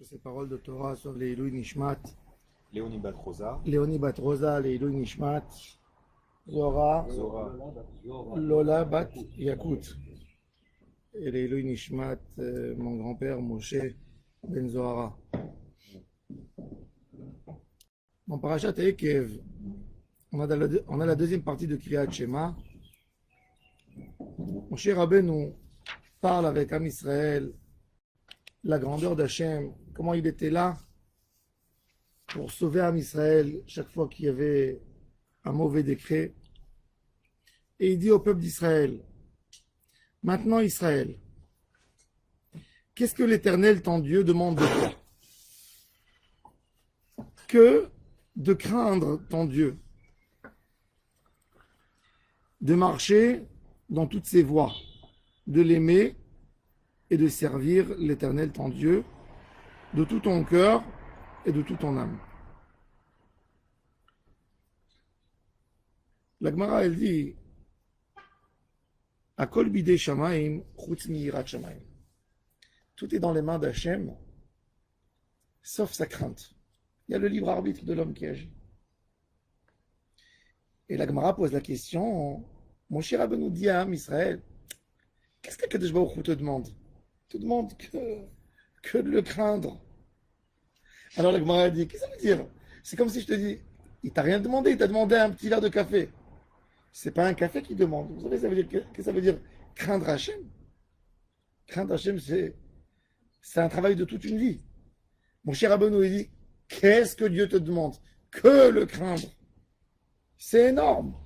ces paroles de Torah sur les Ilui Nishmat, Léonie Batrosa, Léonie Bat Rosa, les Ilui Nishmat, Zora, Zora, Lola Bat Yakut, et les Ilui Nishmat, mon grand-père Moshe Ben Zohara. Dans Parashat Ekev, on a la deuxième partie de Kriyat Shema. Moshe Rabbeinu parle avec Am Israël la grandeur d'Hachem, comment il était là pour sauver Am Israël chaque fois qu'il y avait un mauvais décret. Et il dit au peuple d'Israël, maintenant Israël, qu'est-ce que l'Éternel, ton Dieu, demande de toi? Que de craindre ton Dieu, de marcher dans toutes ses voies, de l'aimer et de servir l'Éternel, ton Dieu, de tout ton cœur et de toute ton âme. La Gemara, elle dit, Akol bidei shamaim, chutz miyirat shamaim. Tout est dans les mains d'Hachem, sauf sa crainte. Il y a le libre arbitre de l'homme qui agit. Et la Gemara pose la question, Moshe Rabbeinu dit à Israël, qu'est-ce que Kadosh Baruch Hu te demande? Il te demande que de le craindre. Alors la Gemara dit, qu'est-ce que ça veut dire? C'est comme si je te dis, il t'a rien demandé, il t'a demandé un petit verre de café. C'est pas un café qu'il demande. Vous savez, ça veut dire, qu'est-ce que ça veut dire craindre Hachem? Craindre Hachem, c'est un travail de toute une vie. Moshe Rabbeinu, il dit, qu'est-ce que Dieu te demande? Que le craindre. C'est énorme.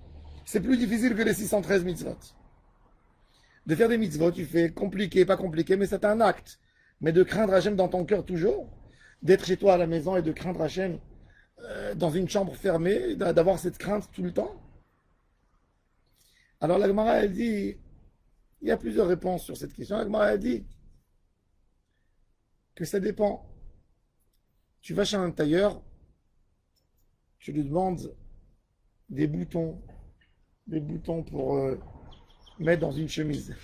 C'est plus difficile que les 613 mitzvot. De faire des mitzvot, tu fais compliqué, pas compliqué, mais c'est un acte. Mais de craindre Hachem dans ton cœur toujours, d'être chez toi à la maison et de craindre Hachem dans une chambre fermée, d'avoir cette crainte tout le temps. Alors la Gemara, elle dit, il y a plusieurs réponses sur cette question. La Gemara, elle dit que ça dépend. Tu vas chez un tailleur, tu lui demandes des boutons pour mettre dans une chemise.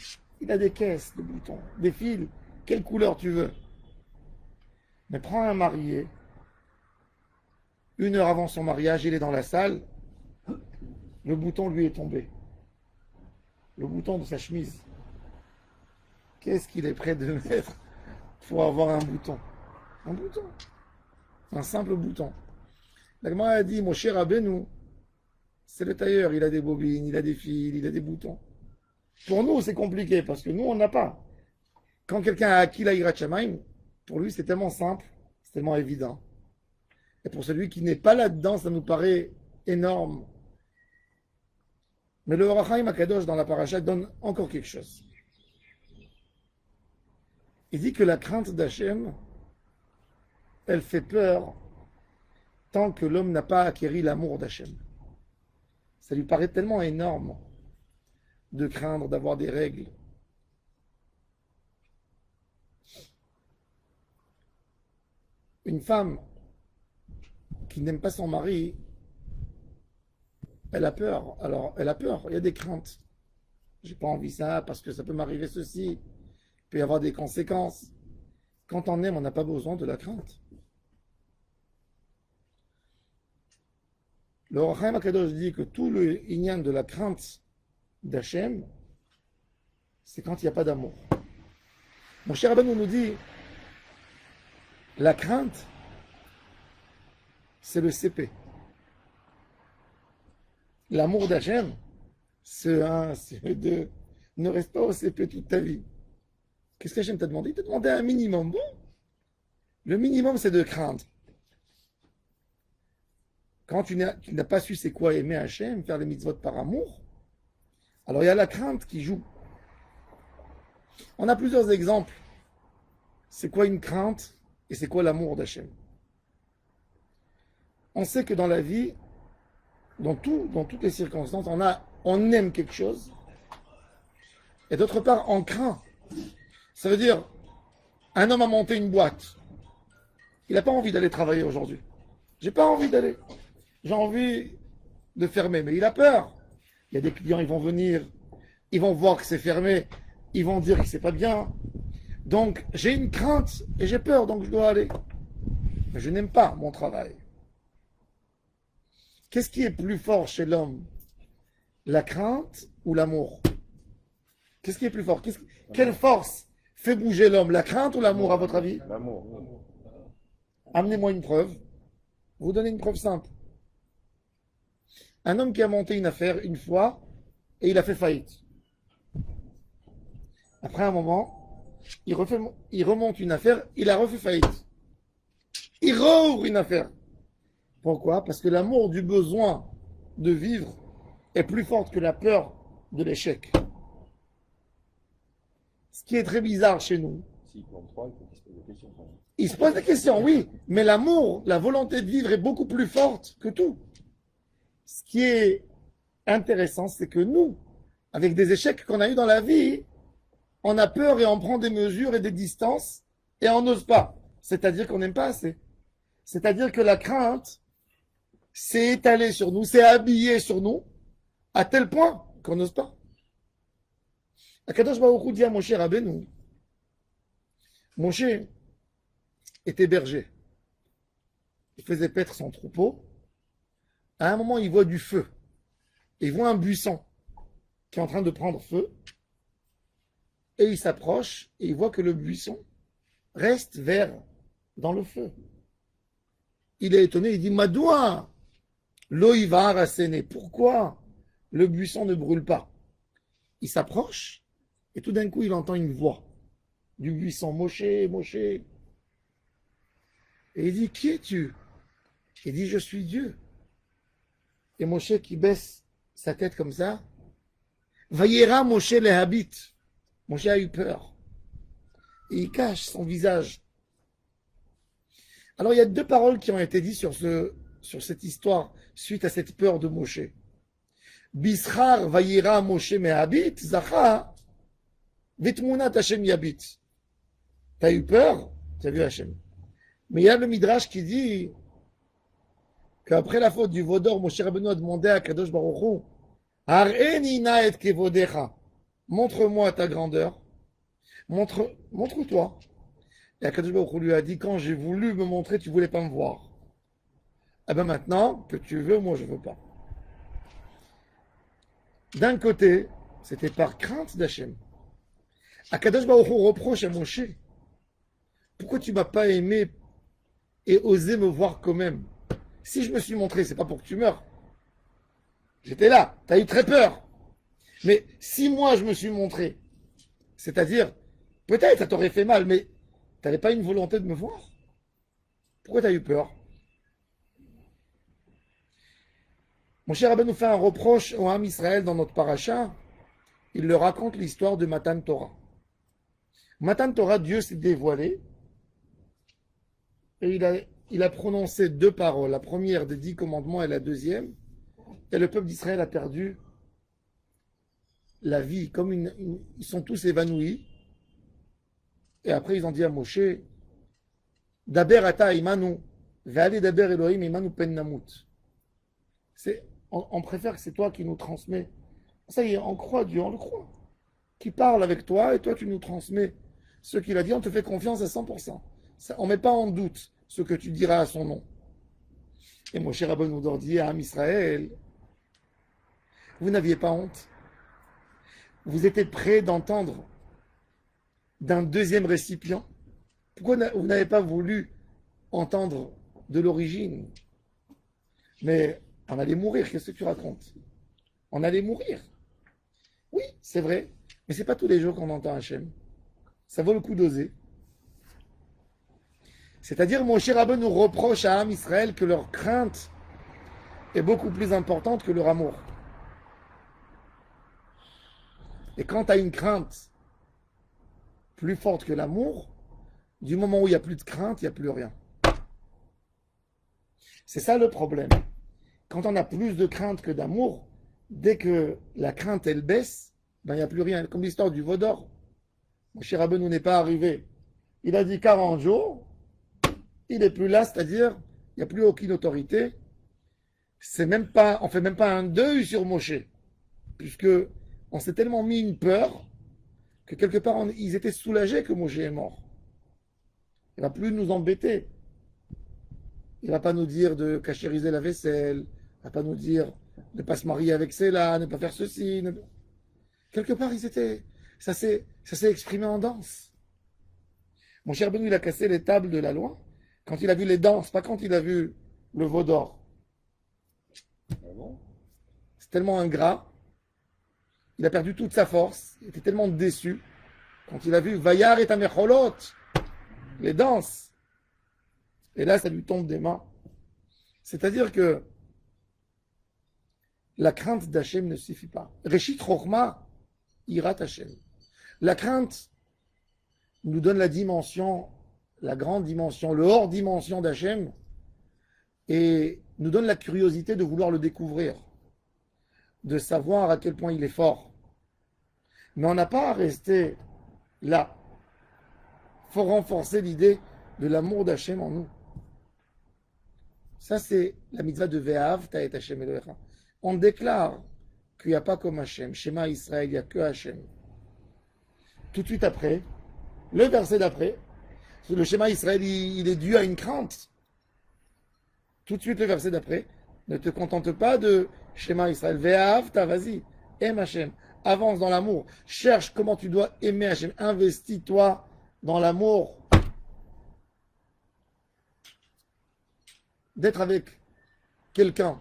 Il a des caisses de boutons, des fils, quelle couleur tu veux. Mais prends un marié, 1 heure avant son mariage, il est dans la salle, le bouton lui est tombé. Le bouton de sa chemise. Qu'est-ce qu'il est prêt de mettre pour avoir un bouton? Un bouton. Un simple bouton. La Gemara a dit, Moshe Rabbeinu, c'est le tailleur, il a des bobines, il a des fils, il a des boutons. Pour nous, c'est compliqué, parce que nous, on n'a pas. Quand quelqu'un a acquis la Yirat Shamayim, pour lui, c'est tellement simple, c'est tellement évident. Et pour celui qui n'est pas là-dedans, ça nous paraît énorme. Mais le Orach Chaim HaKadosh dans la paracha donne encore quelque chose. Il dit que la crainte d'Hachem, elle fait peur tant que l'homme n'a pas acquéri l'amour d'Hachem. Ça lui paraît tellement énorme de craindre d'avoir des règles. Une femme qui n'aime pas son mari, elle a peur. Alors, elle a peur, il y a des craintes. J'ai pas envie de ça parce que ça peut m'arriver ceci. Il peut y avoir des conséquences. Quand on aime, on n'a pas besoin de la crainte. Le Orach Chaim HaKadosh dit que tout le inyan de la crainte d'Hachem, c'est quand il n'y a pas d'amour. Mon cher Rabbeinu nous dit, la crainte, c'est le CP. L'amour d'Hachem, c'est 1, c'est 2. Ne reste pas au CP toute ta vie. Qu'est-ce qu'Hachem t'a demandé? Il t'a demandé un minimum. Bon, le minimum, c'est de craindre. Quand tu n'as pas su c'est quoi aimer Hachem, faire les mitzvot par amour, alors il y a la crainte qui joue. On a plusieurs exemples. C'est quoi une crainte et c'est quoi l'amour d'Hachem? On sait que dans la vie, dans toutes les circonstances, on aime quelque chose et d'autre part, on craint. Ça veut dire, un homme a monté une boîte. Il n'a pas envie d'aller travailler aujourd'hui. J'ai pas envie d'aller. J'ai envie de fermer, mais il a peur. Il y a des clients, ils vont venir, ils vont voir que c'est fermé, ils vont dire que c'est pas bien. Donc, j'ai une crainte et j'ai peur, donc je dois aller. Mais je n'aime pas mon travail. Qu'est-ce qui est plus fort chez l'homme? La crainte ou l'amour? Qu'est-ce qui est plus fort? Quelle force fait bouger l'homme? La crainte ou l'amour, à votre avis? L'amour. Amenez-moi une preuve. Vous donnez une preuve simple. Un homme qui a monté une affaire une fois et il a fait faillite. Après un moment, il remonte une affaire, il a refait faillite. Il rouvre une affaire. Pourquoi? Parce que l'amour du besoin de vivre est plus fort que la peur de l'échec. Ce qui est très bizarre chez nous. S'il plante 3, il faut qu'il se pose des questions. Quand même. Il se pose des questions, oui, mais l'amour, la volonté de vivre est beaucoup plus forte que tout. Ce qui est intéressant, c'est que nous, avec des échecs qu'on a eu dans la vie, on a peur et on prend des mesures et des distances et on n'ose pas. C'est-à-dire qu'on n'aime pas assez. C'est-à-dire que la crainte s'est étalée sur nous, s'est habillée sur nous, à tel point qu'on n'ose pas. Akadosh Baruch Hu dit à Moshe Rabbeinu, Moshe était berger. Il faisait paître son troupeau. À un moment, il voit du feu. Il voit un buisson qui est en train de prendre feu. Et il s'approche et il voit que le buisson reste vert dans le feu. Il est étonné, il dit Madoua, l'eau y va rasséner. Pourquoi le buisson ne brûle pas? Il s'approche et tout d'un coup il entend une voix du buisson, Moshe, Moshe. Et il dit Qui es-tu? Il dit Je suis Dieu. Et Moshe qui baisse sa tête comme ça, Vayera Moshe les habite. Moshe a eu peur. Et il cache son visage. Alors il y a deux paroles qui ont été dites sur cette histoire suite à cette peur de Moshe. Bishar vayira Moshe mehabit, zacha, vitmunat Hashem yabit. T'as eu peur, tu as vu Hashem. Mais il y a le Midrash qui dit qu'après la faute du Vaudor, Moshe Rabbeinu a demandé à Kadosh Baruch Hu, Har'eni na et kevodecha. Montre-moi ta grandeur. Montre-toi. Et Akadosh Baruch Hu lui a dit, quand j'ai voulu me montrer, tu voulais pas me voir. Eh bien maintenant, que tu veux, moi je veux pas. D'un côté, c'était par crainte d'Hachem. Akadosh Baruch Hu reproche à Moshe, pourquoi tu m'as pas aimé et osé me voir quand même? Si je me suis montré, c'est pas pour que tu meurs. J'étais là, tu as eu très peur. Mais si moi je me suis montré, c'est-à-dire, peut-être ça t'aurait fait mal, mais tu n'avais pas une volonté de me voir? Pourquoi tu as eu peur? Mon cher Rabbeinu nous fait un reproche au Ham Israël dans notre paracha. Il leur raconte l'histoire de Matan Torah. Matan Torah, Dieu s'est dévoilé et il a prononcé deux paroles. La première des 10 commandements et la deuxième. Et le peuple d'Israël a perdu la vie. Comme ils sont tous évanouis. Et après, ils ont dit à Moshe, Daber ata imanu, ve'ali daber Elohim imanu pen namut. On préfère que c'est toi qui nous transmets. Ça y est, on croit Dieu, on le croit. Qui parle avec toi et toi tu nous transmets ce qu'il a dit, on te fait confiance à 100%. On ne met pas en doute ce que tu diras à son nom. Et Moshe Rabbeinu nous dit à Am Israël, vous n'aviez pas honte. Vous étiez prêts d'entendre d'un deuxième récipient. Pourquoi vous n'avez pas voulu entendre de l'origine? Mais on allait mourir, qu'est-ce que tu racontes? On allait mourir. Oui, c'est vrai, mais c'est pas tous les jours qu'on entend Hachem. Ça vaut le coup d'oser. C'est-à-dire, Moshe Rabbeinu nous reproche à Am Israël que leur crainte est beaucoup plus importante que leur amour. Et quand tu as une crainte plus forte que l'amour, du moment où il n'y a plus de crainte, il n'y a plus rien. C'est ça le problème. Quand on a plus de crainte que d'amour, dès que la crainte, elle baisse, ben, il n'y a plus rien. Comme l'histoire du veau d'or. Moshe Rabbeinu n'est pas arrivé. Il a dit 40 jours, il n'est plus là, c'est-à-dire, il n'y a plus aucune autorité. On ne fait même pas un deuil sur Moshe, puisque on s'est tellement mis une peur que quelque part ils étaient soulagés que Moshe est mort. Il ne va plus nous embêter. Il ne va pas nous dire de cachériser la vaisselle. Il ne va pas nous dire de ne pas se marier avec Séla, ne pas faire ceci. Quelque part, ça s'est exprimé en danse. Mon cher Benoît, il a cassé les tables de la loi quand il a vu les danses, pas quand il a vu le veau d'or. Ah bon? C'est tellement ingrat. Il a perdu toute sa force. Il était tellement déçu quand il a vu Vayar et Tamecholot, les danses. Et là, ça lui tombe des mains. C'est-à-dire que la crainte d'Hachem ne suffit pas. Reshit Chochma, Irat Hachem. La crainte nous donne la dimension, la grande dimension, le hors-dimension d'Hachem, et nous donne la curiosité de vouloir le découvrir, de savoir à quel point il est fort. Mais on n'a pas à rester là. Il faut renforcer l'idée de l'amour d'Hachem en nous. Ça, c'est la mitzvah de Ve'av, Ta'et Hachem Elohecha. On déclare qu'il n'y a pas comme Hachem. Shema Israël, il n'y a que Hachem. Tout de suite après, le verset d'après, le Shema Israël, il est dû à une crainte. Tout de suite, le verset d'après, ne te contente pas de Shema Israël. Ve'av, ta, vas-y, aime Hachem. Avance dans l'amour. Cherche comment tu dois aimer Hachem. Investis-toi dans l'amour. D'être avec quelqu'un.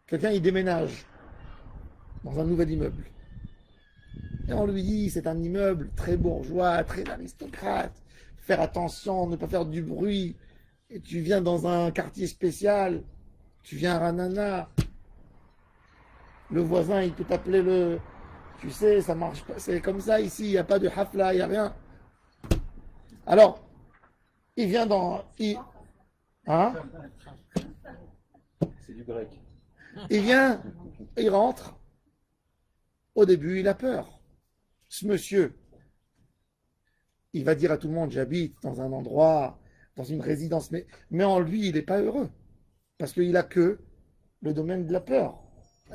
Quelqu'un, il déménage dans un nouvel immeuble. Et on lui dit, c'est un immeuble très bourgeois, très aristocrate. Faire attention, ne pas faire du bruit. Et tu viens dans un quartier spécial. Tu viens à Ranana. Le voisin, il peut t'appeler le... Tu sais, ça marche pas. C'est comme ça ici. Il n'y a pas de hafla, il n'y a rien. Alors, il vient dans... Hein? C'est du grec. Il vient, il rentre. Au début, il a peur. Ce monsieur, il va dire à tout le monde, j'habite dans un endroit, dans une résidence, mais en lui, il n'est pas heureux. Parce qu'il a que le domaine de la peur.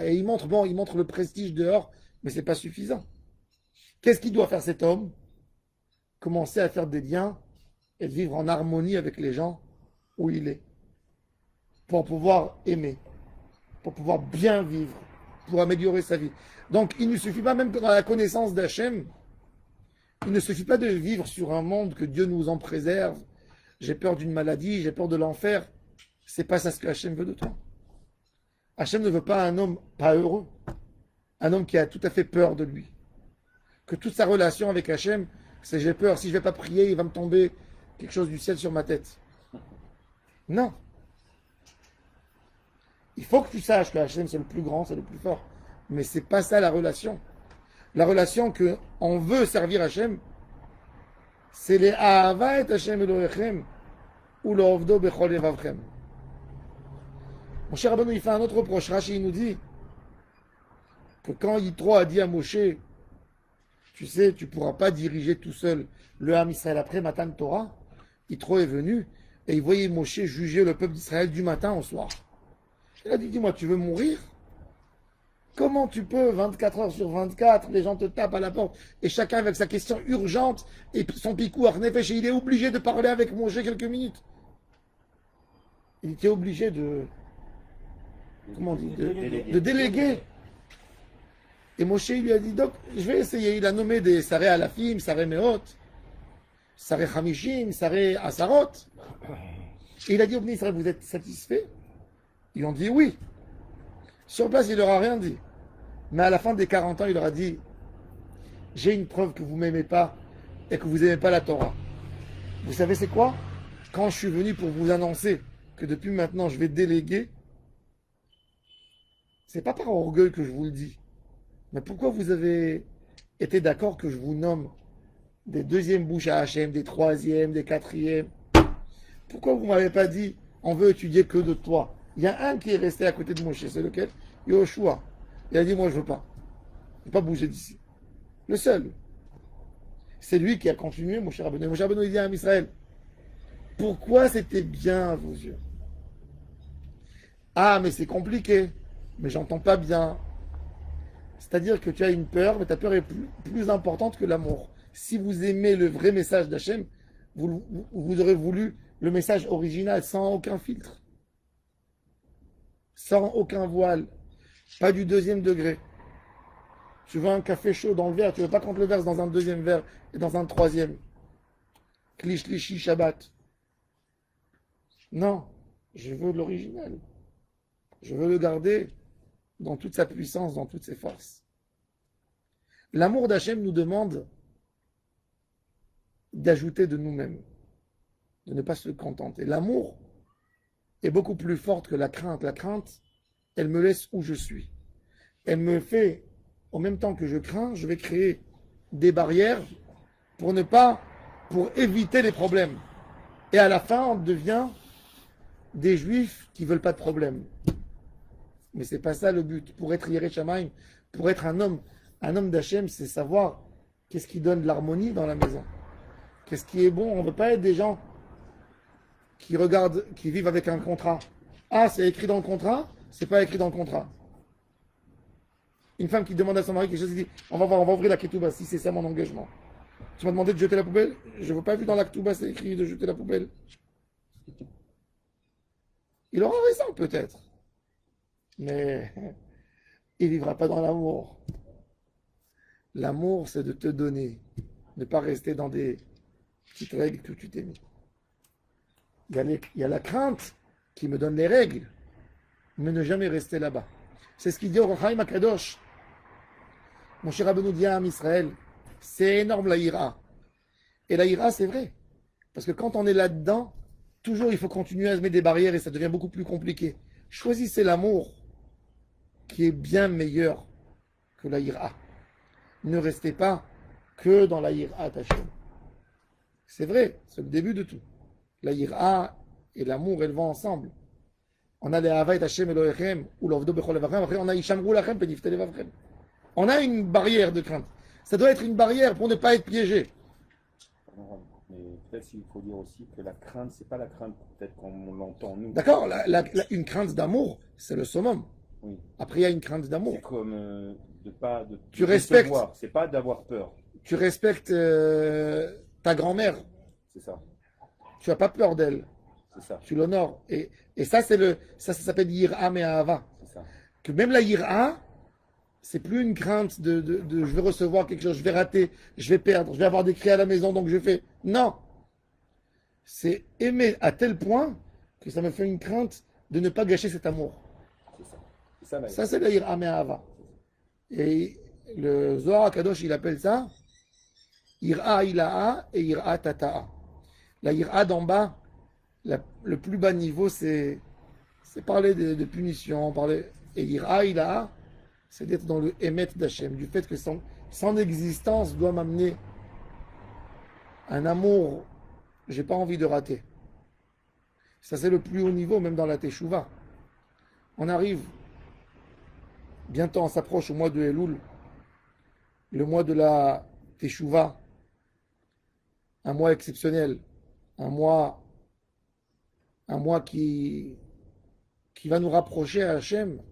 Et il montre le prestige dehors, mais ce n'est pas suffisant. Qu'est-ce qu'il doit faire cet homme? Commencer à faire des liens et de vivre en harmonie avec les gens où il est. Pour pouvoir aimer. Pour pouvoir bien vivre. Pour améliorer sa vie. Donc, il ne suffit pas, même dans la connaissance d'Hachem, il ne suffit pas de vivre sur un monde que Dieu nous en préserve. J'ai peur d'une maladie, j'ai peur de l'enfer. C'est pas ça ce que Hachem veut de toi. Hachem ne veut pas un homme pas heureux. Un homme qui a tout à fait peur de lui. Que toute sa relation avec Hachem, c'est j'ai peur, si je ne vais pas prier, il va me tomber quelque chose du ciel sur ma tête. Non. Il faut que tu saches que Hachem c'est le plus grand, c'est le plus fort. Mais c'est pas ça la relation. La relation qu'on veut servir Hachem, c'est les Ahava et Hachem Elohechem ou l'Ovdo Bechol Yevavchem. Mon cher Rabbeinu, il fait un autre reproche. Rashi, il nous dit que quand Yitro a dit à Moshe, tu sais, tu ne pourras pas diriger tout seul le Ham Israël après Matan Torah, Yitro est venu et il voyait Moshe juger le peuple d'Israël du matin au soir. Il a dit, dis-moi, tu veux mourir? Comment tu peux, 24 heures sur 24, les gens te tapent à la porte, et chacun avec sa question urgente, et son picou arnefesh, et il est obligé de parler avec Moshe quelques minutes. Il était obligé de... Comment on dit? De déléguer. Et Moshe lui a dit, donc, je vais essayer. Il a nommé des Saré Alafim, Saré Meot, Saré Hamishim, Saré Asarot. Et il a dit au Bnei Israël, vous êtes satisfaits? Ils ont dit oui. Sur place, il leur a rien dit. Mais à la fin des 40 ans, il leur a dit, j'ai une preuve que vous ne m'aimez pas et que vous n'aimez pas la Torah. Vous savez c'est quoi? Quand je suis venu pour vous annoncer que depuis maintenant, je vais déléguer, c'est pas par orgueil que je vous le dis. Mais pourquoi vous avez été d'accord que je vous nomme des deuxièmes bouches à Hachem, des troisièmes, des quatrièmes? Pourquoi vous ne m'avez pas dit, on veut étudier que de toi? Il y a un qui est resté à côté de Moshe, c'est lequel? Yoshua. Il a dit, moi je ne veux pas. Je ne veux pas bouger d'ici. Le seul. C'est lui qui a continué, Moshe Rabbeinu. Moshe Rabbeinu, il dit à Israël, pourquoi c'était bien à vos yeux? Ah, mais c'est compliqué. Mais j'entends pas bien. C'est-à-dire que tu as une peur, mais ta peur est plus importante que l'amour. Si vous aimez le vrai message d'Hachem, vous aurez voulu le message original, sans aucun filtre, sans aucun voile, pas du deuxième degré. Tu veux un café chaud dans le verre, tu veux pas qu'on te le verse dans un deuxième verre et dans un troisième. Klish, lishi, Shabbat. Non, je veux l'original. Je veux le garder dans toute sa puissance, dans toutes ses forces. L'amour d'Hachem nous demande d'ajouter de nous-mêmes, de ne pas se contenter. L'amour est beaucoup plus forte que la crainte. La crainte, elle me laisse où je suis. Elle me fait, en même temps que je crains, je vais créer des barrières pour éviter les problèmes. Et à la fin, on devient des juifs qui ne veulent pas de problème. Mais c'est pas ça le but. Pour être Yerei Shamayim, pour être un homme d'Hachem, c'est savoir qu'est-ce qui donne de l'harmonie dans la maison. Qu'est-ce qui est bon. On ne veut pas être des gens qui regardent, qui vivent avec un contrat. Ah, c'est écrit dans le contrat, c'est pas écrit dans le contrat. Une femme qui demande à son mari quelque chose, il dit, on va voir, on va ouvrir la ketouba, si c'est ça mon engagement. Tu m'as demandé de jeter la poubelle, je ne veux pas vu dans la ketouba, c'est écrit de jeter la poubelle. Il aura raison peut-être. Mais il ne vivra pas dans l'amour. L'amour, c'est de te donner. Ne pas rester dans des petites règles que tu t'es mis. Il y a la crainte qui me donne les règles, mais ne jamais rester là-bas. C'est ce qu'il dit au Chaim Akadosh. Mon cher Rabbeinu dit à Israël, c'est énorme la ira. Et la ira, c'est vrai. Parce que quand on est là-dedans, toujours il faut continuer à se mettre des barrières et ça devient beaucoup plus compliqué. Choisissez l'amour qui est bien meilleur que la ira. Ne restez pas que dans la ira Hashem. C'est vrai, c'est le début de tout. La ira et l'amour, elles vont ensemble. On a les Havayt Hashem Elohechem, ou l'Ovdo Bechol Levavchem, après on a Ishamrou Lachem, Penifte Levavchem. On a une barrière de crainte. Ça doit être une barrière pour ne pas être piégé. Mais peut-être qu'il faut dire aussi que la crainte, c'est pas la crainte peut-être qu'on l'entend nous. D'accord, une crainte d'amour, c'est le summum. Oui. Après, il y a une crainte d'amour. C'est comme de pas de Tu respectes. c'est pas d'avoir peur. Tu respectes ta grand-mère. C'est ça. Tu n'as pas peur d'elle. C'est ça. Tu l'honores. Et ça, ça s'appelle Yir'a Me'ahava. C'est ça. Que même la Yir'a, c'est plus une crainte de je vais recevoir quelque chose, je vais rater, je vais perdre, je vais avoir des cris à la maison, donc je fais. Non. C'est aimer à tel point que ça me fait une crainte de ne pas gâcher cet amour. C'est ça. Ça, c'est la Yir'a Me'ahava. Et le Zohar HaKadosh, il appelle ça Yir'a Ila'a et Yir'a Tata'a. La Yir'a d'en bas, le plus bas niveau, c'est parler de punition, et Yir'a Ila'a, c'est d'être dans le Emet d'Hachem, du fait que son existence doit m'amener un amour, j'ai pas envie de rater. Ça, c'est le plus haut niveau, même dans la Teshuvah. On arrive, bientôt on s'approche au mois de Elul, le mois de la Teshuvah, un mois exceptionnel, un mois qui va nous rapprocher à Hachem.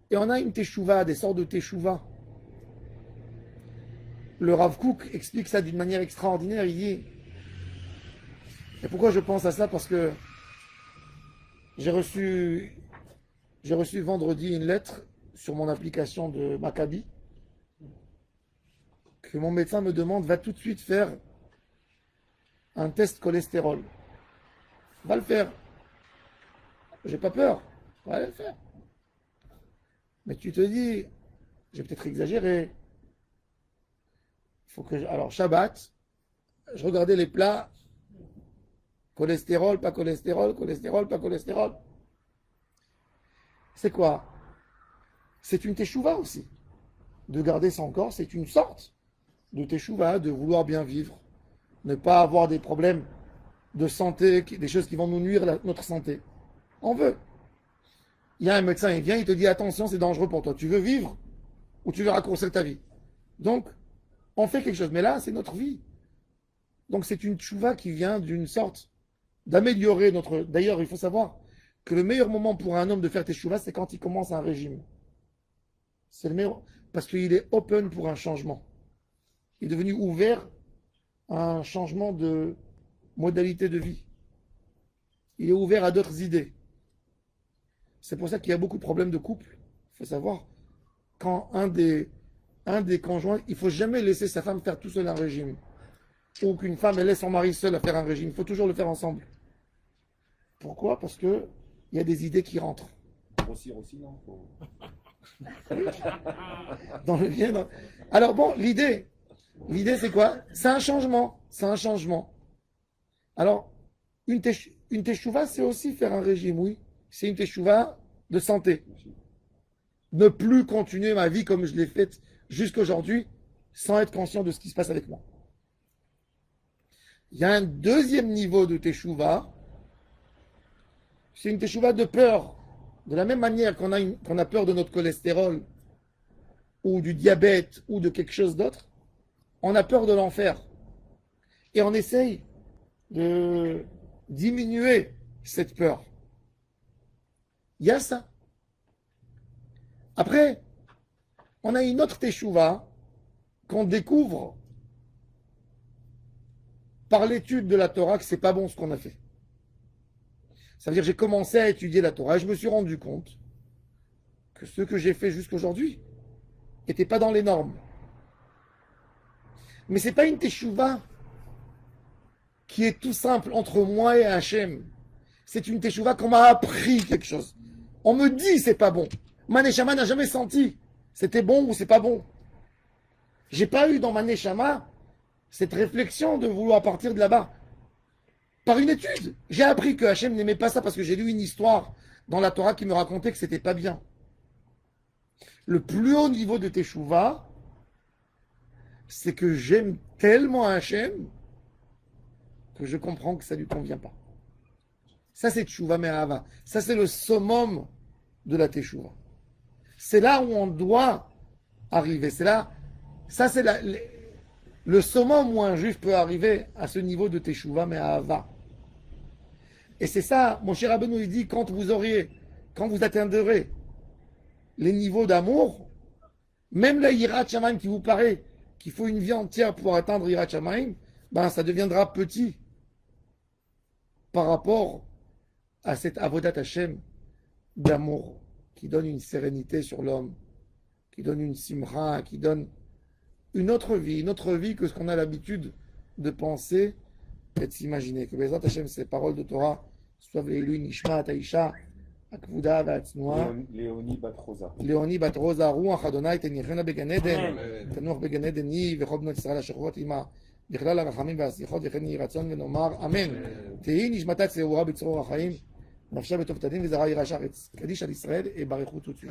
Et on a une Teshuvah, des sortes de Teshuvah. Le Rav Kook explique ça d'une manière extraordinaire. Il dit, et pourquoi je pense à ça? Parce que j'ai reçu vendredi une lettre sur mon application de Maccabi que mon médecin me demande, va tout de suite faire un test cholestérol. Va le faire. J'ai pas peur. Va le faire. Mais tu te dis, j'ai peut-être exagéré. Alors, Shabbat, je regardais les plats. Cholestérol, pas cholestérol, cholestérol, pas cholestérol. C'est quoi? C'est une teshuva aussi. De garder son corps, c'est une sorte de teshuva, de vouloir bien vivre. Ne pas avoir des problèmes de santé, des choses qui vont nous nuire à notre santé. On veut. Il y a un médecin, il vient, il te dit attention, c'est dangereux pour toi. Tu veux vivre ou tu veux raccourcir ta vie? Donc, on fait quelque chose. Mais là, c'est notre vie. Donc, c'est une tchouva qui vient d'une sorte d'améliorer notre. D'ailleurs, il faut savoir que le meilleur moment pour un homme de faire tchouva, c'est quand il commence un régime. C'est le meilleur parce qu'il est open pour un changement. Il est devenu ouvert à un changement de modalité de vie. Il est ouvert à d'autres idées. C'est pour ça qu'il y a beaucoup de problèmes de couple. Il faut savoir, quand un des conjoints, il ne faut jamais laisser sa femme faire tout seul un régime. Ou qu'une femme elle laisse son mari seul à faire un régime. Il faut toujours le faire ensemble. Pourquoi? Parce qu'il y a des idées qui rentrent. Grossir aussi, non? Dans le bien. Alors bon, l'idée c'est quoi? C'est un changement. C'est un changement. Alors, une teshuva, c'est aussi faire un régime, oui. C'est une teshuva de santé. Ne plus continuer ma vie comme je l'ai faite jusqu'aujourd'hui sans être conscient de ce qui se passe avec moi. Il y a un deuxième niveau de teshuva. C'est une teshuva de peur. De la même manière qu'on a peur de notre cholestérol ou du diabète ou de quelque chose d'autre, on a peur de l'enfer. Et on essaye de diminuer cette peur. Il y a ça. Après, on a une autre teshuva qu'on découvre par l'étude de la Torah que c'est pas bon ce qu'on a fait. Ça veut dire que j'ai commencé à étudier la Torah et je me suis rendu compte que ce que j'ai fait jusqu'aujourd'hui n'était pas dans les normes. Mais ce n'est pas une teshuva qui est tout simple entre moi et Hachem. C'est une teshuva qu'on m'a appris quelque chose. On me dit c'est pas bon. Ma neshama n'a jamais senti c'était bon ou c'est pas bon. J'ai pas eu dans ma neshama cette réflexion de vouloir partir de là-bas. Par une étude, j'ai appris que Hachem n'aimait pas ça parce que j'ai lu une histoire dans la Torah qui me racontait que c'était pas bien. Le plus haut niveau de teshuva, c'est que j'aime tellement Hachem que je comprends que ça ne lui convient pas. Ça, c'est teshuva me'ahava. Ça, c'est le summum de la teshuva. C'est là où on doit arriver. C'est là, ça, c'est le summum où un juif peut arriver à ce niveau de teshuva me'ahava. Et c'est ça, mon cher Rabbeinu, il dit, quand vous atteindrez les niveaux d'amour, même la Yirat Shamayim qui vous paraît qu'il faut une vie entière pour atteindre Yirat Shamayim, ben ça deviendra petit par rapport à cette Avodat Hashem d'amour qui donne une sérénité sur l'homme, qui donne une simra, qui donne une autre vie que ce qu'on a l'habitude de penser et de s'imaginer. Que Bezrat Hashem, ces paroles de Torah soient Ve'elu Nishma Taisha Akvuda Va'atznoa Léonie Batrosa. Léonie Batrosa Ruach Adonai Tenichena Began Eden Tanuch Began Eden Yi Vechol Bnot Yisrael Ashochrot Ima בכלל הרחמים והשיחות וכן יהי רצון ונאמר אמן. תהי נשמתה צרורה בצרור החיים נפשה בטוב תדין וזרעה יראה שחץ קדיש על ישראל ברכות וצוי